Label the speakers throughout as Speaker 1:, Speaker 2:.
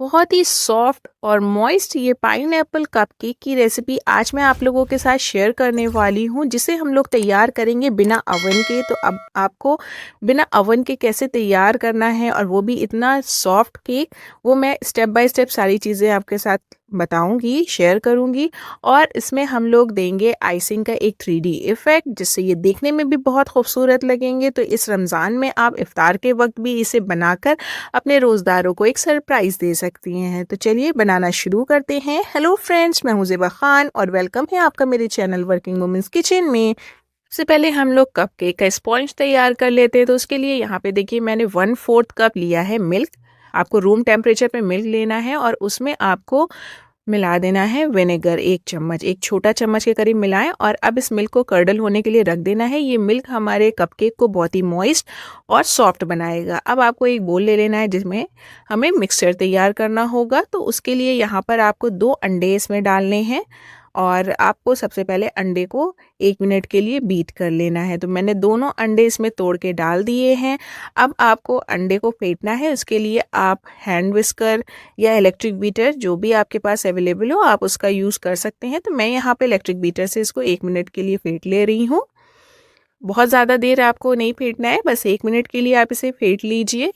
Speaker 1: बहुत ही सॉफ्ट और मॉइस्ट ये पाइनएप्पल कपकेक की रेसिपी आज मैं आप लोगों के साथ शेयर करने वाली हूँ, जिसे हम लोग तैयार करेंगे बिना अवन के। तो अब आपको बिना अवन के कैसे तैयार करना है और वो भी इतना सॉफ्ट केक, वो मैं स्टेप बाय स्टेप सारी चीज़ें आपके साथ बताऊंगी, शेयर करूंगी। और इसमें हम लोग देंगे आइसिंग का एक 3D इफ़ेक्ट, जिससे ये देखने में भी बहुत खूबसूरत लगेंगे। तो इस रमज़ान में आप इफ्तार के वक्त भी इसे बनाकर अपने रोज़दारों को एक सरप्राइज़ दे सकती हैं। तो चलिए बनाना शुरू करते हैं। हेलो फ्रेंड्स, मैं हूँ ज़ेबा खान और वेलकम है आपका मेरे चैनल वर्किंग वुमेन्स किचन में। सबसे पहले हम लोग कप केक का स्पॉन्ज तैयार कर लेते हैं। तो उसके लिए यहाँ पे देखिए मैंने 1/4 कप लिया है मिल्क। आपको रूम टेम्परेचर पे मिल्क लेना है और उसमें आपको मिला देना है विनेगर 1 चम्मच, एक छोटा चम्मच के करीब मिलाएं। और अब इस मिल्क को कर्डल होने के लिए रख देना है। ये मिल्क हमारे कपकेक को बहुत ही मॉइस्ट और सॉफ्ट बनाएगा। अब आपको एक बोल ले लेना है जिसमें हमें मिक्सचर तैयार करना होगा। तो उसके लिए यहाँ पर आपको 2 अंडे इसमें डालने हैं और आपको सबसे पहले अंडे को 1 मिनट के लिए बीट कर लेना है। तो मैंने दोनों अंडे इसमें तोड़ के डाल दिए हैं। अब आपको अंडे को फेंटना है। उसके लिए आप हैंड विस्कर या इलेक्ट्रिक बीटर, जो भी आपके पास अवेलेबल हो, आप उसका यूज़ कर सकते हैं। तो मैं यहाँ पे इलेक्ट्रिक बीटर से इसको 1 मिनट के लिए फेंट ले रही हूँ। बहुत ज़्यादा देर आपको नहीं फेंटना है, बस 1 मिनट के लिए आप इसे फेंट लीजिए।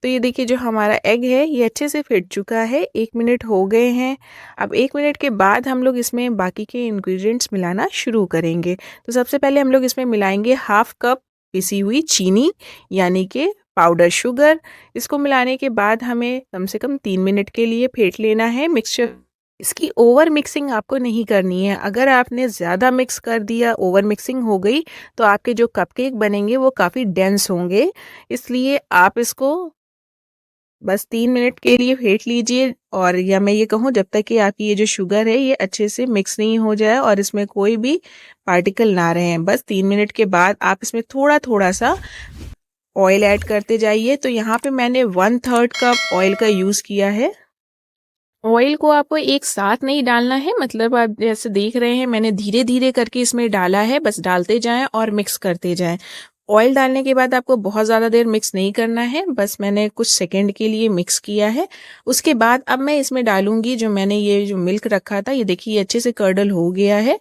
Speaker 1: तो ये देखिए जो हमारा एग है ये अच्छे से फिट चुका है, 1 मिनट हो गए हैं। अब 1 मिनट के बाद हम लोग इसमें बाकी के इंग्रेडिएंट्स मिलाना शुरू करेंगे। तो सबसे पहले हम लोग इसमें मिलाएंगे 1/2 कप पिसी हुई चीनी, यानी कि पाउडर शुगर। इसको मिलाने के बाद हमें कम से कम 3 मिनट के लिए फेंट लेना है मिक्सचर। इसकी ओवर मिक्सिंग आपको नहीं करनी है। अगर आपने ज़्यादा मिक्स कर दिया, ओवर मिक्सिंग हो गई, तो आपके जो कपकेक बनेंगे वो काफ़ी डेंस होंगे। इसलिए आप इसको बस 3 मिनट के लिए फेंट लीजिए। और या मैं ये कहूँ, जब तक कि आपकी ये जो शुगर है ये अच्छे से मिक्स नहीं हो जाए और इसमें कोई भी पार्टिकल ना रहे। बस 3 मिनट के बाद आप इसमें थोड़ा थोड़ा सा ऑयल ऐड करते जाइए। तो यहाँ पे मैंने 1/3 कप ऑयल का यूज़ किया है। ऑयल को आपको एक साथ नहीं डालना है, मतलब आप जैसे देख रहे हैं मैंने धीरे धीरे करके इसमें डाला है। बस डालते जाएं और मिक्स करते जाएं। ऑयल डालने के बाद आपको बहुत ज़्यादा देर मिक्स नहीं करना है, बस मैंने कुछ सेकंड के लिए मिक्स किया है। उसके बाद अब मैं इसमें डालूंगी जो मैंने ये जो मिल्क रखा था। ये देखिए ये अच्छे से कर्डल हो गया है।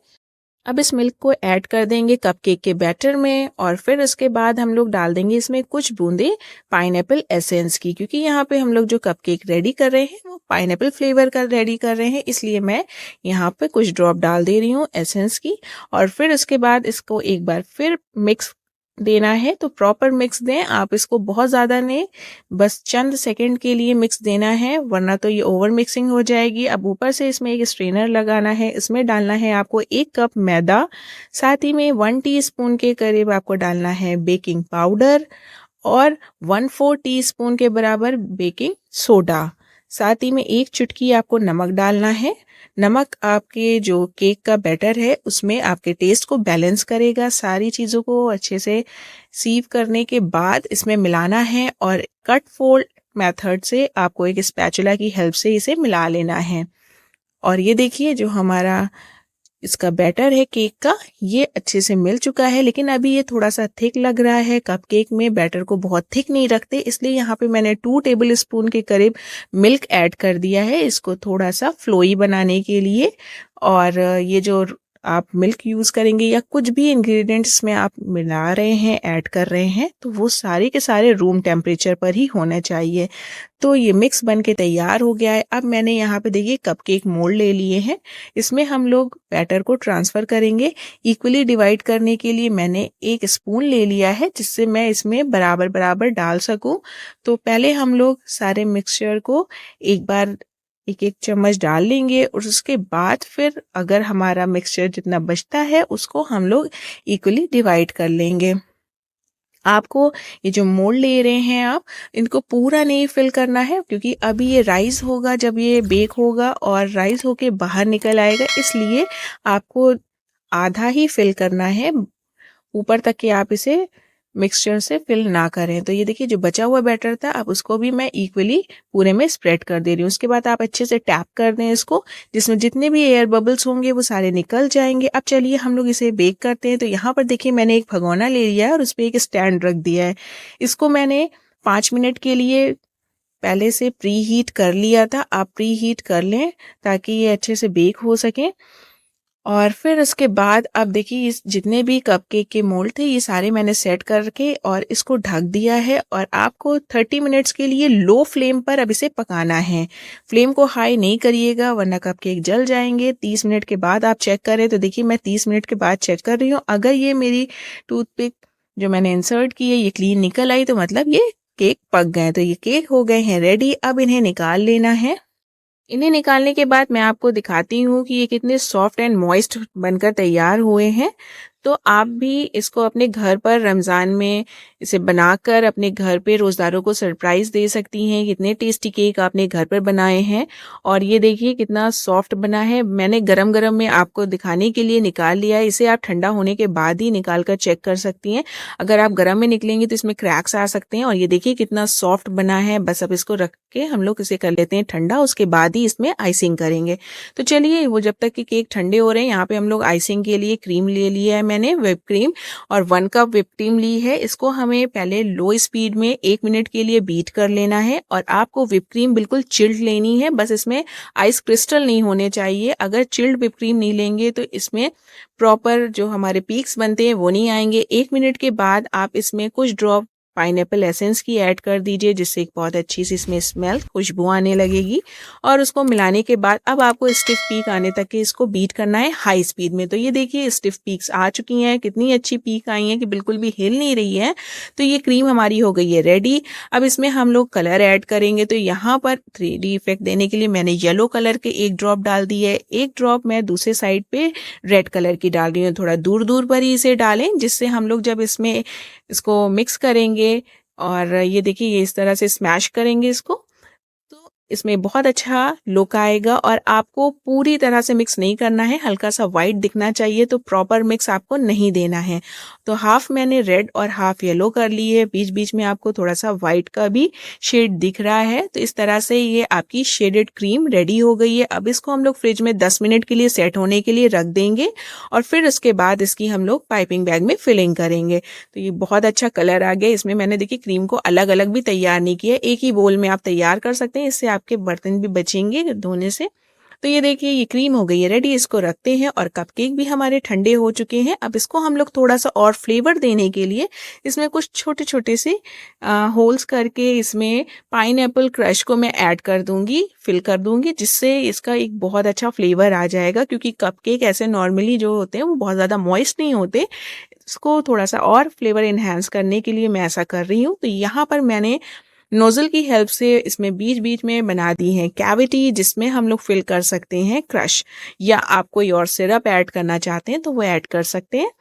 Speaker 1: अब इस मिल्क को ऐड कर देंगे कपकेक के बैटर में और फिर उसके बाद हम लोग डाल देंगे इसमें कुछ बूंदे पाइनएप्पल एसेंस की, क्योंकि यहाँ पे हम लोग जो कपकेक रेडी कर रहे हैं वो पाइनएप्पल फ्लेवर का रेडी कर रहे हैं, इसलिए मैं यहाँ पे कुछ ड्रॉप डाल दे रही हूँ एसेंस की। और फिर उसके बाद इसको एक बार फिर मिक्स देना है। तो प्रॉपर मिक्स दें आप, इसको बहुत ज़्यादा नहीं, बस चंद सेकंड के लिए मिक्स देना है, वरना तो ये ओवर मिक्सिंग हो जाएगी। अब ऊपर से इसमें एक स्ट्रेनर लगाना है। इसमें डालना है आपको 1 कप मैदा, साथ ही में 1 टीस्पून के करीब आपको डालना है बेकिंग पाउडर और 1/4 टीस्पून के बराबर बेकिंग सोडा। साथ ही में 1 चुटकी आपको नमक डालना है। नमक आपके जो केक का बैटर है उसमें आपके टेस्ट को बैलेंस करेगा। सारी चीज़ों को अच्छे से सीव करने के बाद इसमें मिलाना है और कट फोल्ड मेथड से आपको एक स्पैचुला की हेल्प से इसे मिला लेना है। और ये देखिए जो हमारा इसका बैटर है केक का, ये अच्छे से मिल चुका है, लेकिन अभी ये थोड़ा सा थिक लग रहा है। कपकेक में बैटर को बहुत थिक नहीं रखते, इसलिए यहाँ पे मैंने 2 टेबल स्पून के करीब मिल्क ऐड कर दिया है इसको थोड़ा सा फ्लोई बनाने के लिए। और ये जो आप मिल्क यूज़ करेंगे या कुछ भी इंग्रेडिएंट्स में आप मिला रहे हैं, ऐड कर रहे हैं, तो वो सारे के सारे रूम टेम्परेचर पर ही होने चाहिए। तो ये मिक्स बन के तैयार हो गया है। अब मैंने यहाँ पे देखिए कपकेक मोल्ड ले लिए हैं। इसमें हम लोग बैटर को ट्रांसफ़र करेंगे। इक्वली डिवाइड करने के लिए मैंने 1 स्पून ले लिया है, जिससे मैं इसमें बराबर बराबर डाल सकूं। तो पहले हम लोग सारे मिक्सचर को एक बार 1-1 चम्मच डाल लेंगे और उसके बाद फिर अगर हमारा मिक्सचर जितना बचता है उसको हम लोग इक्वली डिवाइड कर लेंगे। आपको ये जो मोल्ड ले रहे हैं आप, इनको पूरा नहीं फिल करना है, क्योंकि अभी ये राइस होगा जब ये बेक होगा और राइस होके बाहर निकल आएगा, इसलिए आपको आधा ही फिल करना है। ऊपर तक के आप इसे मिक्सचर से फिल ना करें। तो ये देखिए जो बचा हुआ बैटर था, अब उसको भी मैं इक्वली पूरे में स्प्रेड कर दे रही हूँ। उसके बाद आप अच्छे से टैप कर दें इसको, जिसमें जितने भी एयर बबल्स होंगे वो सारे निकल जाएंगे। अब चलिए हम लोग इसे बेक करते हैं। तो यहाँ पर देखिए मैंने एक भगोना ले लिया है और उस पर एक स्टैंड रख दिया है। इसको मैंने 5 मिनट के लिए पहले से प्री हीट कर लिया था, आप प्री हीट कर लें ताकि ये अच्छे से बेक हो सके। और फिर उसके बाद अब देखिए इस जितने भी कपकेक के मोल्ड थे ये सारे मैंने सेट करके और इसको ढक दिया है। और आपको 30 मिनट्स के लिए लो फ्लेम पर अब इसे पकाना है। फ्लेम को हाई नहीं करिएगा वरना कपकेक जल जाएंगे। 30 मिनट के बाद आप चेक करें तो देखिए मैं 30 मिनट के बाद चेक कर रही हूँ। अगर ये मेरी टूथपिक जो मैंने इंसर्ट की है ये क्लीन निकल आई तो मतलब ये केक पक गए। तो ये केक हो गए हैं रेडी। अब इन्हें निकाल लेना है। इन्हें निकालने के बाद मैं आपको दिखाती हूँ कि ये कितने सॉफ्ट एंड मॉइस्ट बनकर तैयार हुए हैं। तो आप भी इसको अपने घर पर रमज़ान में इसे बनाकर अपने घर पे रोज़दारों को सरप्राइज़ दे सकती हैं। कितने टेस्टी केक आपने घर पर बनाए हैं। और ये देखिए कितना सॉफ्ट बना है। मैंने गरम गरम में आपको दिखाने के लिए निकाल लिया है। इसे आप ठंडा होने के बाद ही निकाल कर चेक कर सकती हैं। अगर आप गरम में निकलेंगे तो इसमें क्रैक्स आ सकते हैं। और ये देखिए कितना सॉफ्ट बना है। बस अब इसको रख के हम लोग इसे कर लेते हैं ठंडा, उसके बाद ही इसमें आइसिंग करेंगे। तो चलिए वो जब तक कि केक ठंडे हो रहे हैं यहाँ पे हम लोग आइसिंग के लिए क्रीम ले लिया है मैंने, व्हिप क्रीम, और 1 कप व्हिप क्रीम ली है। इसको हमें पहले लो स्पीड में 1 मिनट के लिए बीट कर लेना है। और आपको व्हिप क्रीम बिल्कुल चिल्ड लेनी है, बस इसमें आइस क्रिस्टल नहीं होने चाहिए। अगर चिल्ड व्हिप क्रीम नहीं लेंगे तो इसमें प्रॉपर जो हमारे पीक्स बनते हैं वो नहीं आएंगे। 1 मिनट के बाद आप इसमें कुछ ड्रॉप पाइनएप्पल एसेंस की ऐड कर दीजिए जिससे एक बहुत अच्छी सी इसमें स्मेल खुशबू आने लगेगी। और उसको मिलाने के बाद अब आपको स्टिफ पीक आने तक के इसको बीट करना है हाई स्पीड में। तो ये देखिए स्टिफ पीक्स आ चुकी हैं, कितनी अच्छी पीक आई हैं कि बिल्कुल भी हिल नहीं रही है। तो ये क्रीम हमारी हो गई है रेडी। अब इसमें हम लोग कलर ऐड करेंगे। तो यहाँ पर 3D इफेक्ट देने के लिए मैंने येलो कलर के 1 ड्रॉप डाल दी है। 1 ड्रॉप मैं दूसरे साइड पे रेड कलर की डाल रही हूँ। थोड़ा दूर दूर पर ही इसे डालें जिससे हम लोग जब इसमें इसको मिक्स करेंगे और ये देखिए ये इस तरह से स्मैश करेंगे इसको तो इसमें बहुत अच्छा लुक आएगा। और आपको पूरी तरह से मिक्स नहीं करना है, हल्का सा वाइट दिखना चाहिए, तो प्रॉपर मिक्स आपको नहीं देना है। तो हाफ मैंने रेड और हाफ येलो कर ली है। बीच बीच में आपको थोड़ा सा वाइट का भी शेड दिख रहा है। तो इस तरह से ये आपकी शेडेड क्रीम रेडी हो गई है। अब इसको हम लोग फ्रिज में 10 मिनट के लिए सेट होने के लिए रख देंगे और फिर उसके बाद इसकी हम लोग पाइपिंग बैग में फिलिंग करेंगे। तो ये बहुत अच्छा कलर आ गया। इसमें मैंने देखिए क्रीम को अलग अलग भी तैयार नहीं किया, एक ही बोल में आप तैयार कर सकते हैं। इससे आपके बर्तन भी बचेंगे धोने से। तो ये देखिए ये क्रीम हो गई है रेडी। इसको रखते हैं और कपकेक भी हमारे ठंडे हो चुके हैं। अब इसको हम लोग थोड़ा सा और फ्लेवर देने के लिए इसमें कुछ छोटे छोटे से होल्स करके इसमें पाइनएप्पल क्रश को मैं ऐड कर दूंगी, फिल कर दूंगी, जिससे इसका एक बहुत अच्छा फ्लेवर आ जाएगा। क्योंकि कपकेक ऐसे नॉर्मली जो होते हैं वो बहुत ज़्यादा मॉइस्ट नहीं होते। इसको थोड़ा सा और फ्लेवर इन्हेंस करने के लिए मैं ऐसा कर रही हूँ। तो यहाँ पर मैंने नोजल की हेल्प से इसमें बीच बीच में बना दी है कैविटी जिसमें हम लोग फिल कर सकते हैं क्रश, या आप कोई और सिरप ऐड करना चाहते हैं तो वो ऐड कर सकते हैं।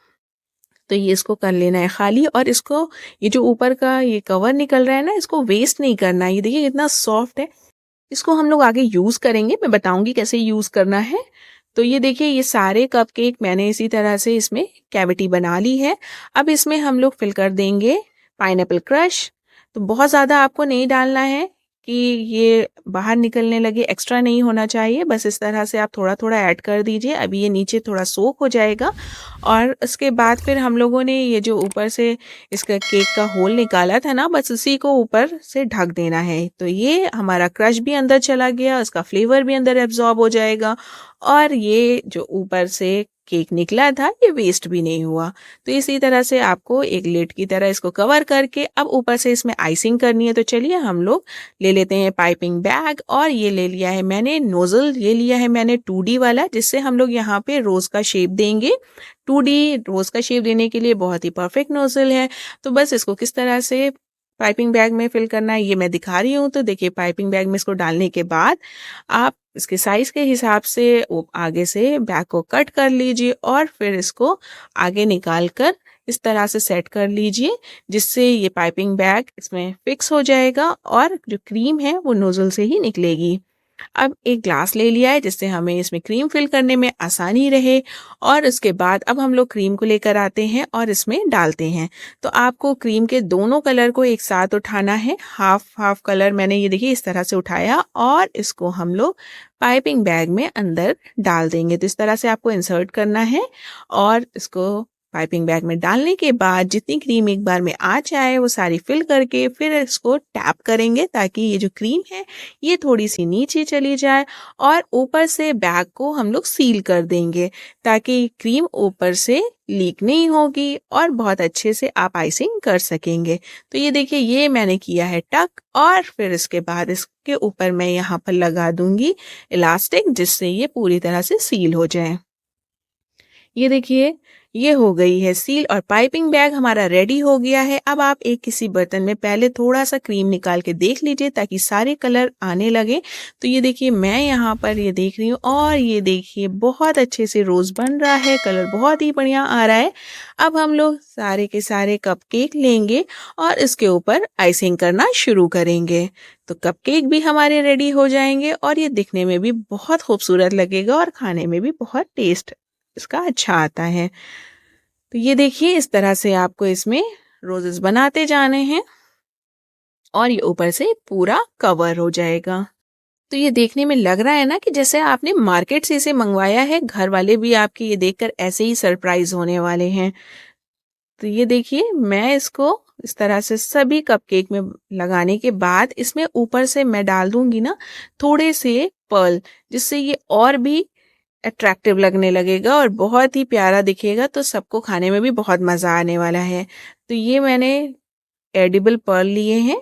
Speaker 1: तो ये इसको कर लेना है खाली। और इसको ये जो ऊपर का ये कवर निकल रहा है ना, इसको वेस्ट नहीं करना है। ये देखिए कितना सॉफ्ट है। इसको हम लोग आगे यूज़ करेंगे, मैं बताऊंगी कैसे यूज़ करना है। तो ये देखिए ये सारे कपकेक मैंने इसी तरह से इसमें कैविटी बना ली है। अब इसमें हम लोग फिल कर देंगे पाइनएप्पल क्रश। तो बहुत ज़्यादा आपको नहीं डालना है कि ये बाहर निकलने लगे, एक्स्ट्रा नहीं होना चाहिए। बस इस तरह से आप थोड़ा थोड़ा ऐड कर दीजिए। अभी ये नीचे थोड़ा सोक हो जाएगा और उसके बाद फिर हम लोगों ने ये जो ऊपर से इसका केक का होल निकाला था ना, बस उसी को ऊपर से ढक देना है। तो ये हमारा क्रश भी अंदर चला गया, उसका फ्लेवर भी अंदर एब्जॉर्ब हो जाएगा और ये जो ऊपर से केक निकला था ये वेस्ट भी नहीं हुआ। तो इसी तरह से आपको एक लिड की तरह इसको कवर करके अब ऊपर से इसमें आइसिंग करनी है। तो चलिए हम लोग ले लेते हैं पाइपिंग बैग। और ये ले लिया है मैंने नोजल, ये लिया है मैंने 2D वाला, जिससे हम लोग यहाँ पे रोज का शेप देंगे। 2D रोज का शेप देने के लिए बहुत ही परफेक्ट नोजल है। तो बस इसको किस तरह से पाइपिंग बैग में फिल करना है ये मैं दिखा रही हूँ। तो देखिए पाइपिंग बैग में इसको डालने के बाद आप इसके साइज के हिसाब से वो आगे से बैग को कट कर लीजिए और फिर इसको आगे निकाल कर इस तरह से सेट कर लीजिए, जिससे ये पाइपिंग बैग इसमें फिक्स हो जाएगा और जो क्रीम है वो नोजल से ही निकलेगी। अब एक ग्लास ले लिया है जिससे हमें इसमें क्रीम फिल करने में आसानी रहे। और उसके बाद अब हम लोग क्रीम को लेकर आते हैं और इसमें डालते हैं। तो आपको क्रीम के दोनों कलर को एक साथ उठाना है। हाफ हाफ कलर मैंने ये देखिए इस तरह से उठाया और इसको हम लोग पाइपिंग बैग में अंदर डाल देंगे। तो इस तरह से आपको इंसर्ट करना है और इसको पाइपिंग बैग में डालने के बाद जितनी क्रीम एक बार में आ जाए वो सारी फिल करके फिर इसको टैप करेंगे ताकि ये जो क्रीम है ये थोड़ी सी नीचे चली जाए और ऊपर से बैग को हम लोग सील कर देंगे ताकि क्रीम ऊपर से लीक नहीं होगी और बहुत अच्छे से आप आइसिंग कर सकेंगे। तो ये देखिए ये मैंने किया है टक और फिर इसके बाद इसके ऊपर मैं यहाँ पर लगा दूंगी इलास्टिक जिससे ये पूरी तरह से सील हो जाए। ये देखिए ये हो गई है सील और पाइपिंग बैग हमारा रेडी हो गया है। अब आप एक किसी बर्तन में पहले थोड़ा सा क्रीम निकाल के देख लीजिए ताकि सारे कलर आने लगे। तो ये देखिए मैं यहाँ पर ये देख रही हूँ और ये देखिए बहुत अच्छे से रोज़ बन रहा है, कलर बहुत ही बढ़िया आ रहा है। अब हम लोग सारे के सारे कपकेक लेंगे और इसके ऊपर आइसिंग करना शुरू करेंगे। तो कपकेक भी हमारे रेडी हो जाएंगे और ये दिखने में भी बहुत खूबसूरत लगेगा और खाने में भी बहुत टेस्ट इसका अच्छा आता है। तो ये देखिए इस तरह से आपको इसमें रोजेस बनाते जाने हैं और ये ऊपर से पूरा कवर हो जाएगा। तो ये देखने में लग रहा है ना कि जैसे आपने मार्केट से इसे मंगवाया है। घर वाले भी आपके ये देखकर ऐसे ही सरप्राइज होने वाले हैं। तो ये देखिए मैं इसको इस तरह से सभी कपकेक में लगाने के बाद इसमें ऊपर से मैं डाल दूंगी ना थोड़े से पर्ल, जिससे ये और भी अट्रैक्टिव लगने लगेगा और बहुत ही प्यारा दिखेगा। तो सबको खाने में भी बहुत मज़ा आने वाला है। तो ये मैंने एडिबल पर्ल लिए हैं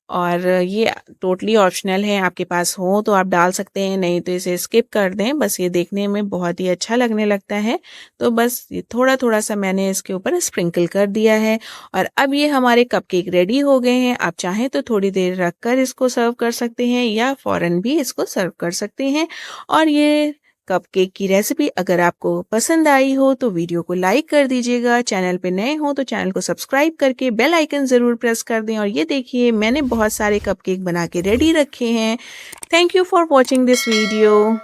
Speaker 1: और ये टोटली ऑप्शनल है, आपके पास हो तो आप डाल सकते हैं, नहीं तो इसे स्किप कर दें। बस ये देखने में बहुत ही अच्छा लगने लगता है। तो बस ये थोड़ा थोड़ा सा मैंने इसके ऊपर स्प्रिंकल कर दिया है और अब ये हमारे कपकेक रेडी हो गए हैं। आप चाहें तो थोड़ी देर रख कर इसको सर्व कर सकते हैं या फ़ौरन भी इसको सर्व कर सकते हैं। और ये कपकेक की रेसिपी अगर आपको पसंद आई हो तो वीडियो को लाइक कर दीजिएगा। चैनल पे नए हो तो चैनल को सब्सक्राइब करके बेल आइकन ज़रूर प्रेस कर दें। और ये देखिए मैंने बहुत सारे कपकेक बना के रेडी रखे हैं। Thank you for watching this video.